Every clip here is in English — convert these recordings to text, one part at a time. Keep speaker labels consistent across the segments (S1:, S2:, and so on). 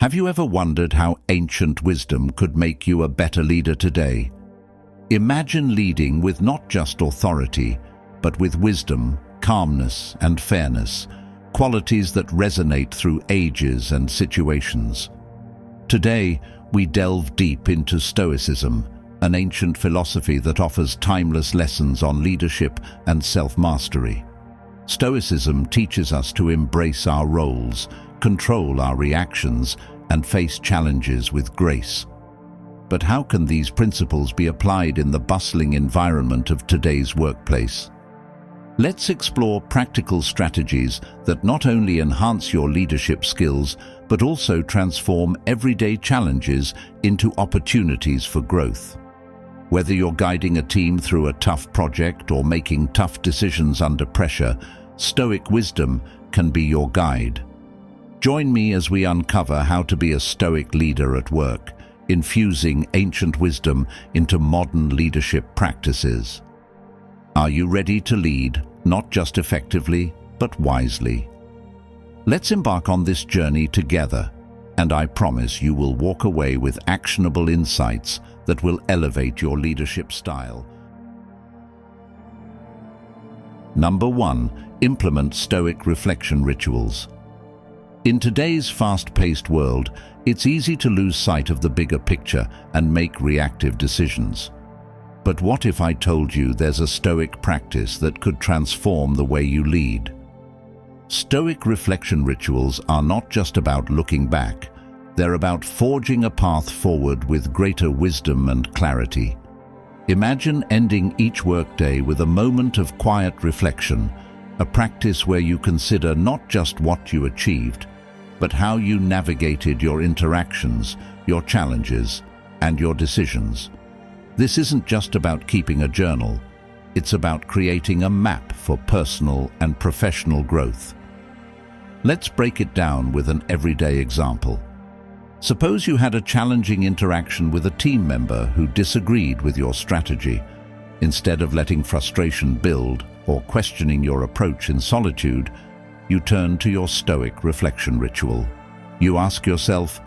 S1: Have you ever wondered how ancient wisdom could make you a better leader today? Imagine leading with not just authority, but with wisdom, calmness, and fairness, qualities that resonate through ages and situations. Today, we delve deep into Stoicism, an ancient philosophy that offers timeless lessons on leadership and self-mastery. Stoicism teaches us to embrace our roles, control our reactions, and face challenges with grace. But how can these principles be applied in the bustling environment of today's workplace? Let's explore practical strategies that not only enhance your leadership skills, but also transform everyday challenges into opportunities for growth. Whether you're guiding a team through a tough project or making tough decisions under pressure, Stoic wisdom can be your guide. Join me as we uncover how to be a Stoic leader at work, infusing ancient wisdom into modern leadership practices. Are you ready to lead, not just effectively, but wisely? Let's embark on this journey together, and I promise you will walk away with actionable insights that will elevate your leadership style. Number 1. Implement Stoic reflection rituals. In today's fast-paced world, it's easy to lose sight of the bigger picture and make reactive decisions. But what if I told you there's a Stoic practice that could transform the way you lead? Stoic reflection rituals are not just about looking back. They're about forging a path forward with greater wisdom and clarity. Imagine ending each workday with a moment of quiet reflection, a practice where you consider not just what you achieved, but how you navigated your interactions, your challenges, and your decisions. This isn't just about keeping a journal. It's about creating a map for personal and professional growth. Let's break it down with an everyday example. Suppose you had a challenging interaction with a team member who disagreed with your strategy. Instead of letting frustration build or questioning your approach in solitude, you turn to your Stoic reflection ritual. You ask yourself,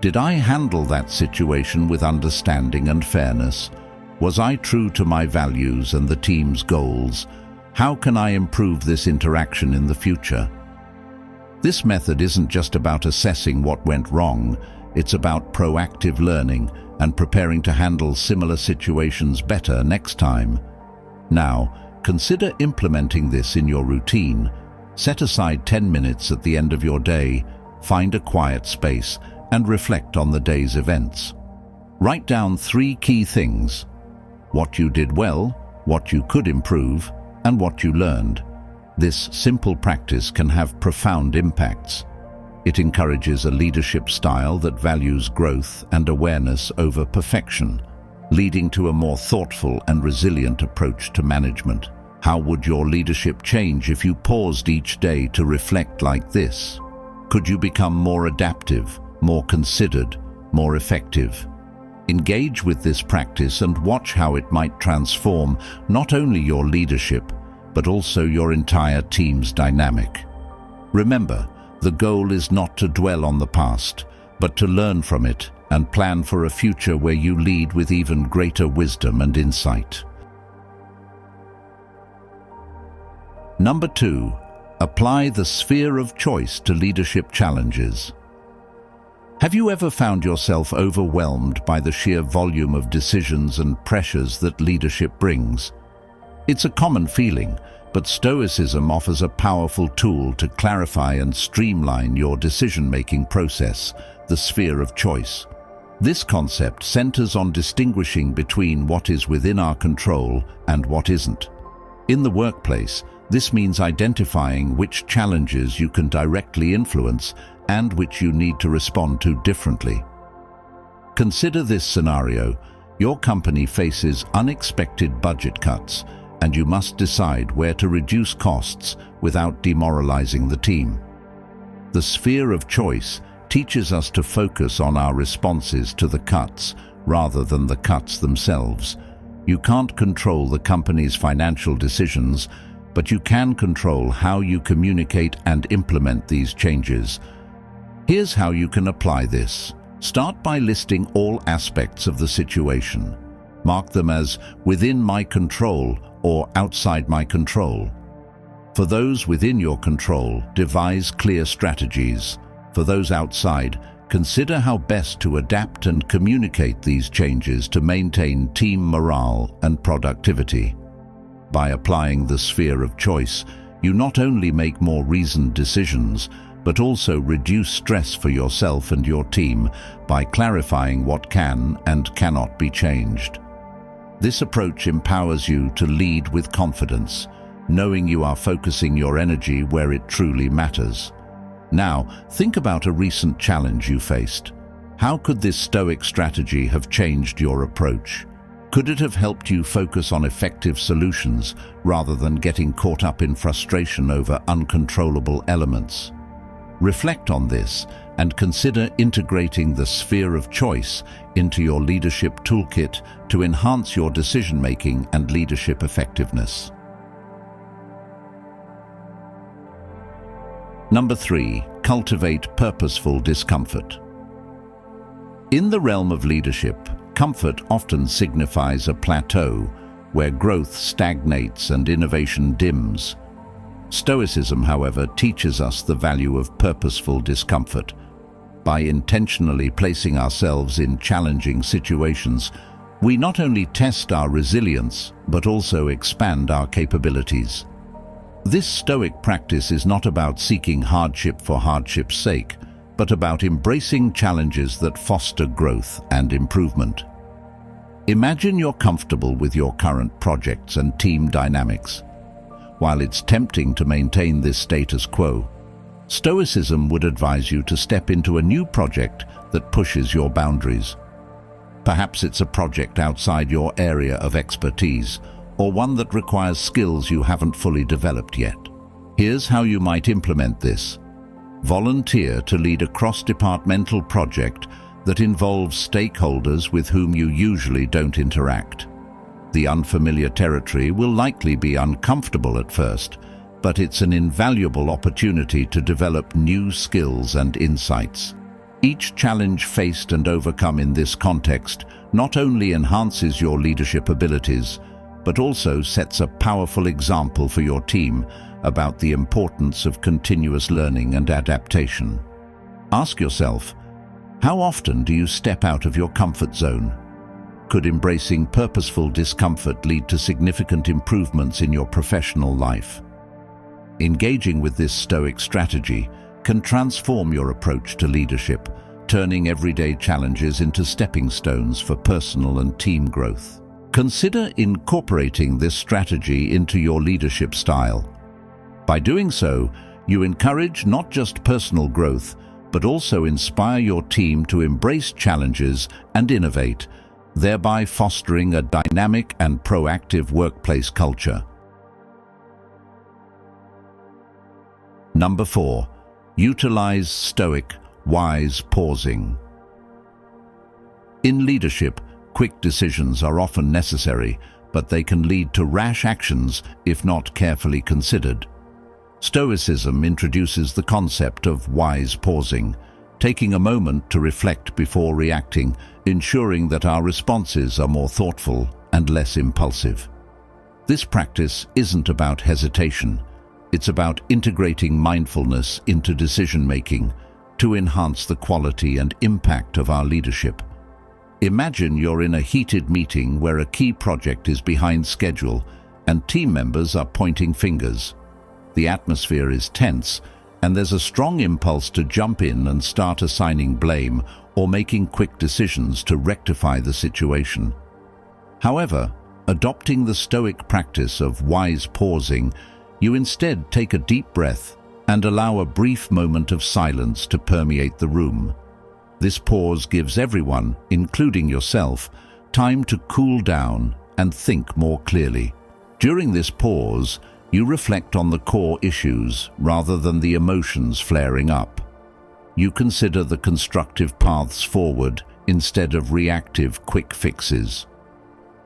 S1: did I handle that situation with understanding and fairness? Was I true to my values and the team's goals? How can I improve this interaction in the future? This method isn't just about assessing what went wrong, it's about proactive learning and preparing to handle similar situations better next time. Now, consider implementing this in your routine. Set aside 10 minutes at the end of your day, find a quiet space, and reflect on the day's events. Write down 3 key things: what you did well, what you could improve, and what you learned. This simple practice can have profound impacts. It encourages a leadership style that values growth and awareness over perfection, leading to a more thoughtful and resilient approach to management. How would your leadership change if you paused each day to reflect like this? Could you become more adaptive, more considered, more effective? Engage with this practice and watch how it might transform not only your leadership, but also your entire team's dynamic. Remember, the goal is not to dwell on the past, but to learn from it and plan for a future where you lead with even greater wisdom and insight. Number 2. Apply the sphere of choice to leadership challenges. Have you ever found yourself overwhelmed by the sheer volume of decisions and pressures that leadership brings? It's a common feeling, but Stoicism offers a powerful tool to clarify and streamline your decision-making process, the sphere of choice. This concept centers on distinguishing between what is within our control and what isn't. In the workplace, this means identifying which challenges you can directly influence and which you need to respond to differently. Consider this scenario. Your company faces unexpected budget cuts, and you must decide where to reduce costs without demoralizing the team. The sphere of choice teaches us to focus on our responses to the cuts rather than the cuts themselves. You can't control the company's financial decisions, but you can control how you communicate and implement these changes. Here's how you can apply this. Start by listing all aspects of the situation. Mark them as within my control or outside my control. For those within your control, devise clear strategies. For those outside, consider how best to adapt and communicate these changes to maintain team morale and productivity. By applying the sphere of choice, you not only make more reasoned decisions, but also reduce stress for yourself and your team by clarifying what can and cannot be changed. This approach empowers you to lead with confidence, knowing you are focusing your energy where it truly matters. Now, think about a recent challenge you faced. How could this Stoic strategy have changed your approach? Could it have helped you focus on effective solutions rather than getting caught up in frustration over uncontrollable elements? Reflect on this and consider integrating the sphere of choice into your leadership toolkit to enhance your decision-making and leadership effectiveness. Number 3, cultivate purposeful discomfort. In the realm of leadership, comfort often signifies a plateau where growth stagnates and innovation dims. Stoicism, however, teaches us the value of purposeful discomfort. By intentionally placing ourselves in challenging situations, we not only test our resilience, but also expand our capabilities. This Stoic practice is not about seeking hardship for hardship's sake, but about embracing challenges that foster growth and improvement. Imagine you're comfortable with your current projects and team dynamics. While it's tempting to maintain this status quo, Stoicism would advise you to step into a new project that pushes your boundaries. Perhaps it's a project outside your area of expertise, or one that requires skills you haven't fully developed yet. Here's how you might implement this. Volunteer to lead a cross-departmental project that involves stakeholders with whom you usually don't interact. The unfamiliar territory will likely be uncomfortable at first, but it's an invaluable opportunity to develop new skills and insights. Each challenge faced and overcome in this context not only enhances your leadership abilities, but also sets a powerful example for your team about the importance of continuous learning and adaptation. Ask yourself, how often do you step out of your comfort zone? Could embracing purposeful discomfort lead to significant improvements in your professional life? Engaging with this Stoic strategy can transform your approach to leadership, turning everyday challenges into stepping stones for personal and team growth. Consider incorporating this strategy into your leadership style. By doing so, you encourage not just personal growth, but also inspire your team to embrace challenges and innovate, thereby fostering a dynamic and proactive workplace culture. Number 4, utilize Stoic wise pausing. In leadership, quick decisions are often necessary, but they can lead to rash actions if not carefully considered. Stoicism introduces the concept of wise pausing, taking a moment to reflect before reacting, ensuring that our responses are more thoughtful and less impulsive. This practice isn't about hesitation. It's about integrating mindfulness into decision-making to enhance the quality and impact of our leadership. Imagine you're in a heated meeting where a key project is behind schedule and team members are pointing fingers. The atmosphere is tense, and there's a strong impulse to jump in and start assigning blame or making quick decisions to rectify the situation. However, adopting the Stoic practice of wise pausing, you instead take a deep breath and allow a brief moment of silence to permeate the room. This pause gives everyone, including yourself, time to cool down and think more clearly. During this pause, you reflect on the core issues rather than the emotions flaring up. You consider the constructive paths forward instead of reactive quick fixes.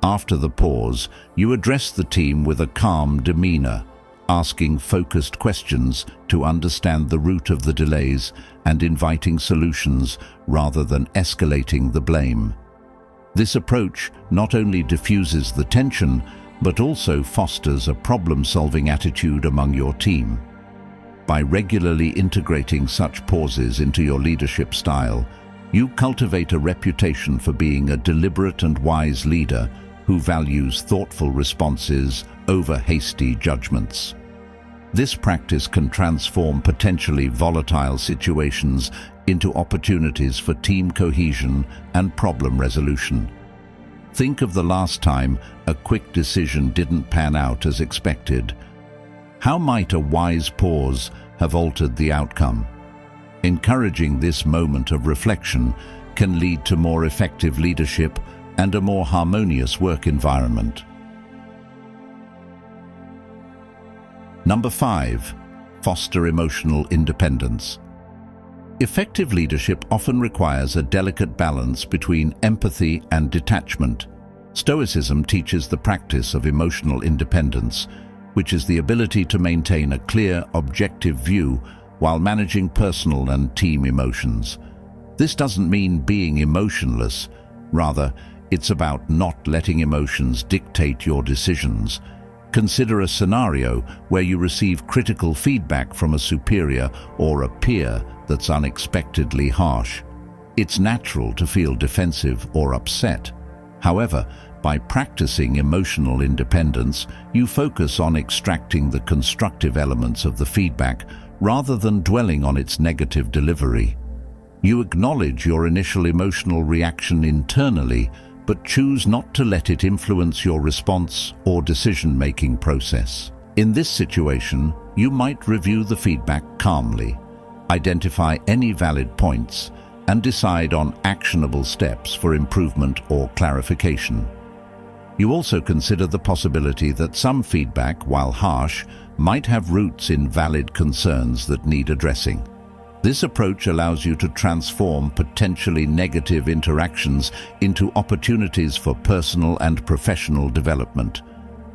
S1: After the pause, you address the team with a calm demeanor, asking focused questions to understand the root of the delays and inviting solutions rather than escalating the blame. This approach not only diffuses the tension, but also fosters a problem-solving attitude among your team. By regularly integrating such pauses into your leadership style, you cultivate a reputation for being a deliberate and wise leader who values thoughtful responses over hasty judgments. This practice can transform potentially volatile situations into opportunities for team cohesion and problem resolution. Think of the last time a quick decision didn't pan out as expected. How might a wise pause have altered the outcome? Encouraging this moment of reflection can lead to more effective leadership and a more harmonious work environment. Number 5. Foster emotional independence. Effective leadership often requires a delicate balance between empathy and detachment. Stoicism teaches the practice of emotional independence, which is the ability to maintain a clear, objective view while managing personal and team emotions. This doesn't mean being emotionless. Rather, it's about not letting emotions dictate your decisions. Consider a scenario where you receive critical feedback from a superior or a peer that's unexpectedly harsh. It's natural to feel defensive or upset. However, by practicing emotional independence, you focus on extracting the constructive elements of the feedback rather than dwelling on its negative delivery. You acknowledge your initial emotional reaction internally, but choose not to let it influence your response or decision-making process. In this situation, you might review the feedback calmly, identify any valid points, and decide on actionable steps for improvement or clarification. You also consider the possibility that some feedback, while harsh, might have roots in valid concerns that need addressing. This approach allows you to transform potentially negative interactions into opportunities for personal and professional development.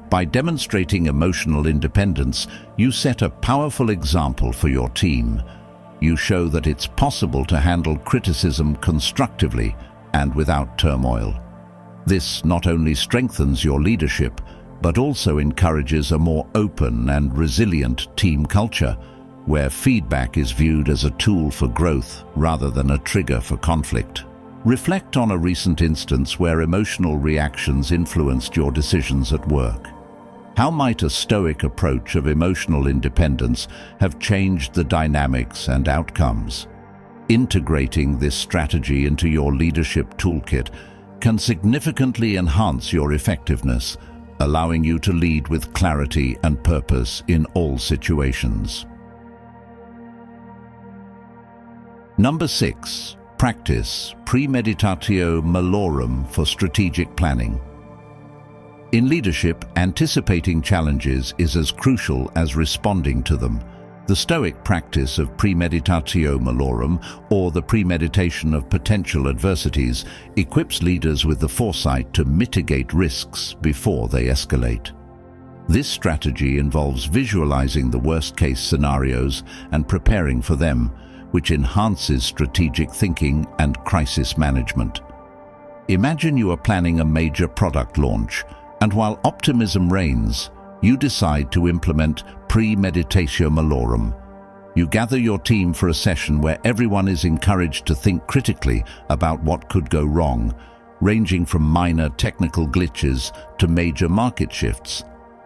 S1: By demonstrating emotional independence, you set a powerful example for your team. You show that it's possible to handle criticism constructively and without turmoil. This not only strengthens your leadership, but also encourages a more open and resilient team culture, where feedback is viewed as a tool for growth rather than a trigger for conflict. Reflect on a recent instance where emotional reactions influenced your decisions at work. How might a Stoic approach of emotional independence have changed the dynamics and outcomes? Integrating this strategy into your leadership toolkit can significantly enhance your effectiveness, allowing you to lead with clarity and purpose in all situations. Number 6. Practice Premeditatio Malorum for strategic planning. In leadership, anticipating challenges is as crucial as responding to them. The Stoic practice of Premeditatio Malorum, or the premeditation of potential adversities, equips leaders with the foresight to mitigate risks before they escalate. This strategy involves visualizing the worst-case scenarios and preparing for them, which enhances strategic thinking and crisis management. Imagine you are planning a major product launch, and while optimism reigns, you decide to implement Premeditatio Malorum. You gather your team for a session where everyone is encouraged to think critically about what could go wrong, ranging from minor technical glitches to major market shifts.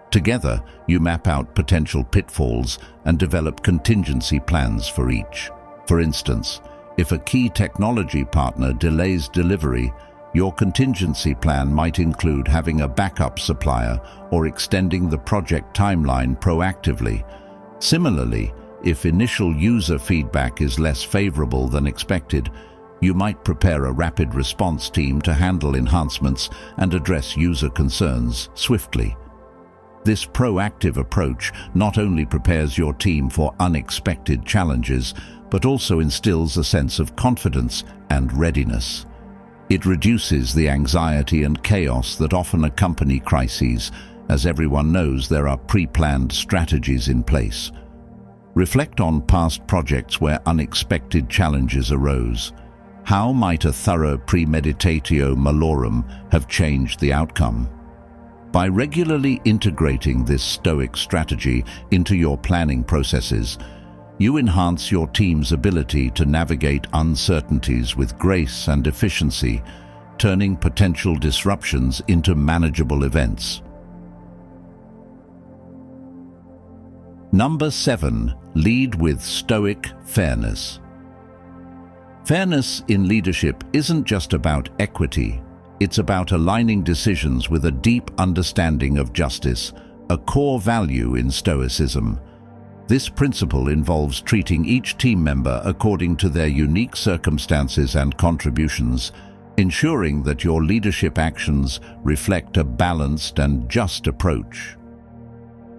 S1: Together, you map out potential pitfalls and develop contingency plans for each. For instance, if a key technology partner delays delivery, your contingency plan might include having a backup supplier or extending the project timeline proactively. Similarly, if initial user feedback is less favorable than expected, you might prepare a rapid response team to handle enhancements and address user concerns swiftly. This proactive approach not only prepares your team for unexpected challenges, but also instills a sense of confidence and readiness. It reduces the anxiety and chaos that often accompany crises, As everyone knows, there are pre-planned strategies in place. Reflect on past projects where unexpected challenges arose. How might a thorough Premeditatio Malorum have changed the outcome? By regularly integrating this Stoic strategy into your planning processes, you enhance your team's ability to navigate uncertainties with grace and efficiency, turning potential disruptions into manageable events. Number 7. Lead with Stoic Fairness. Fairness in leadership isn't just about equity. It's about aligning decisions with a deep understanding of justice, a core value in Stoicism. This principle involves treating each team member according to their unique circumstances and contributions, ensuring that your leadership actions reflect a balanced and just approach.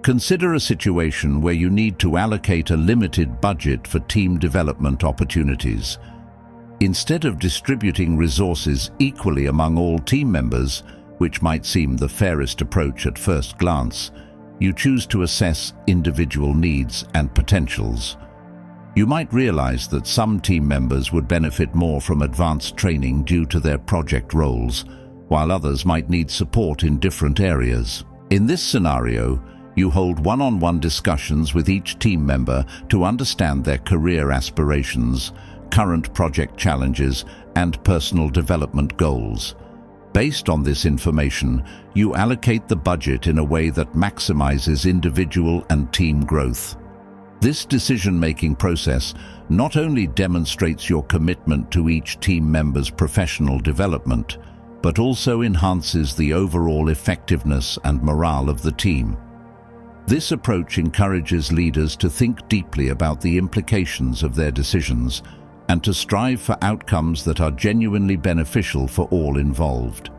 S1: Consider a situation where you need to allocate a limited budget for team development opportunities. Instead of distributing resources equally among all team members, which might seem the fairest approach at first glance, you choose to assess individual needs and potentials. You might realize that some team members would benefit more from advanced training due to their project roles, while others might need support in different areas. In this scenario, you hold one-on-one discussions with each team member to understand their career aspirations, current project challenges, and personal development goals. Based on this information, you allocate the budget in a way that maximizes individual and team growth. This decision-making process not only demonstrates your commitment to each team member's professional development, but also enhances the overall effectiveness and morale of the team. This approach encourages leaders to think deeply about the implications of their decisions and to strive for outcomes that are genuinely beneficial for all involved.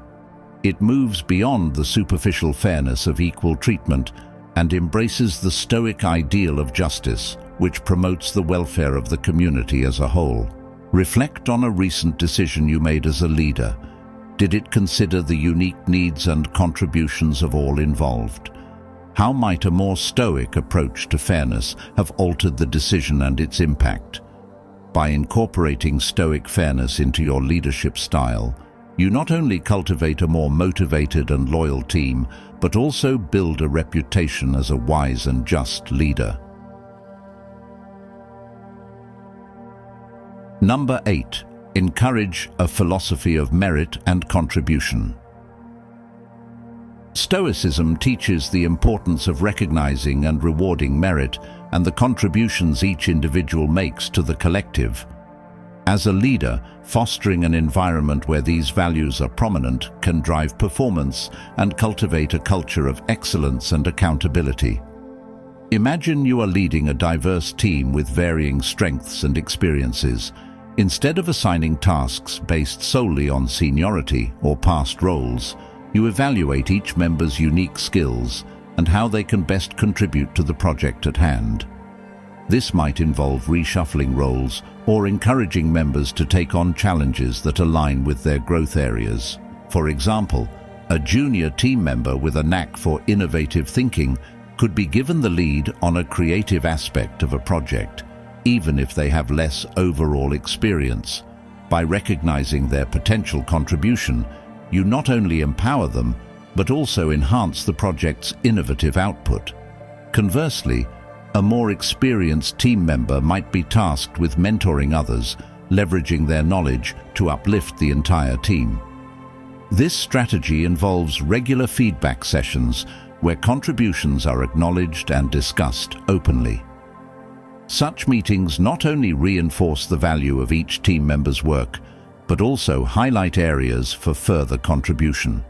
S1: It moves beyond the superficial fairness of equal treatment and embraces the Stoic ideal of justice, which promotes the welfare of the community as a whole. Reflect on a recent decision you made as a leader. Did it consider the unique needs and contributions of all involved? How might a more Stoic approach to fairness have altered the decision and its impact? By incorporating Stoic fairness into your leadership style, you not only cultivate a more motivated and loyal team, but also build a reputation as a wise and just leader. Number 8. Encourage a philosophy of merit and contribution. Stoicism teaches the importance of recognizing and rewarding merit and the contributions each individual makes to the collective. As a leader, fostering an environment where these values are prominent can drive performance and cultivate a culture of excellence and accountability. Imagine you are leading a diverse team with varying strengths and experiences. Instead of assigning tasks based solely on seniority or past roles, you evaluate each member's unique skills and how they can best contribute to the project at hand. This might involve reshuffling roles or encouraging members to take on challenges that align with their growth areas. For example, a junior team member with a knack for innovative thinking could be given the lead on a creative aspect of a project, even if they have less overall experience. By recognizing their potential contribution, you not only empower them, but also enhance the project's innovative output. Conversely, a more experienced team member might be tasked with mentoring others, leveraging their knowledge to uplift the entire team. This strategy involves regular feedback sessions where contributions are acknowledged and discussed openly. Such meetings not only reinforce the value of each team member's work, but also highlight areas for further contribution.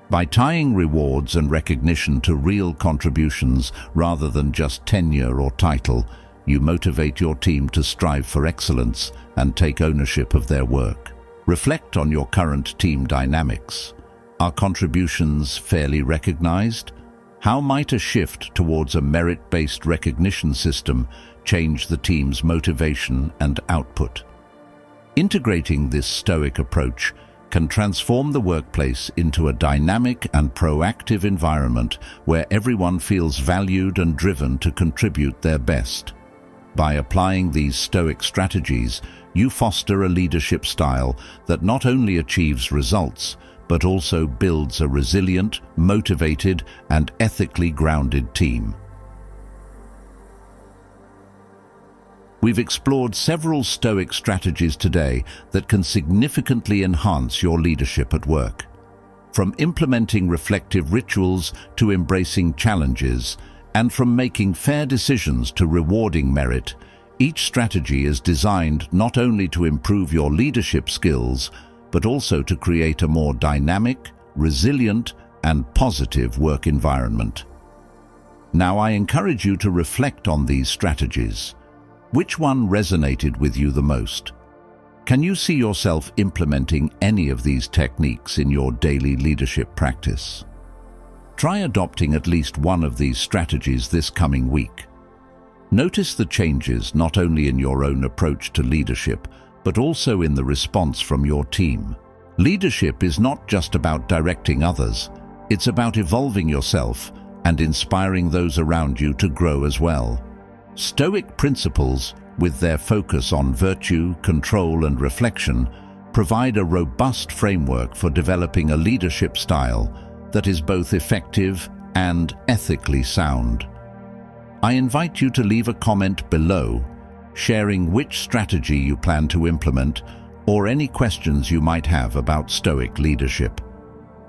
S1: By tying rewards and recognition to real contributions rather than just tenure or title, you motivate your team to strive for excellence and take ownership of their work. Reflect on your current team dynamics. Are contributions fairly recognized? How might a shift towards a merit-based recognition system change the team's motivation and output? Integrating this Stoic approach can transform the workplace into a dynamic and proactive environment where everyone feels valued and driven to contribute their best. By applying these Stoic strategies, you foster a leadership style that not only achieves results, but also builds a resilient, motivated, and ethically grounded team. We've explored several Stoic strategies today that can significantly enhance your leadership at work. From implementing reflective rituals to embracing challenges, and from making fair decisions to rewarding merit, each strategy is designed not only to improve your leadership skills, but also to create a more dynamic, resilient, and positive work environment. Now, I encourage you to reflect on these strategies. Which one resonated with you the most? Can you see yourself implementing any of these techniques in your daily leadership practice? Try adopting at least one of these strategies this coming week. Notice the changes not only in your own approach to leadership, but also in the response from your team. Leadership is not just about directing others, it's about evolving yourself and inspiring those around you to grow as well. Stoic principles, with their focus on virtue, control, and reflection, provide a robust framework for developing a leadership style that is both effective and ethically sound. I invite you to leave a comment below, sharing which strategy you plan to implement or any questions you might have about Stoic leadership.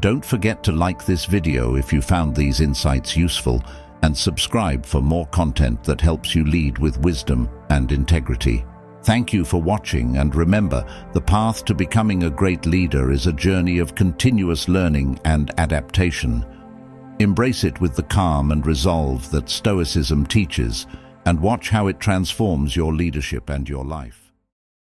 S1: Don't forget to like this video if you found these insights useful, and subscribe for more content that helps you lead with wisdom and integrity. Thank you for watching, and remember, the path to becoming a great leader is a journey of continuous learning and adaptation. Embrace it with the calm and resolve that Stoicism teaches, and watch how it transforms your leadership and your life.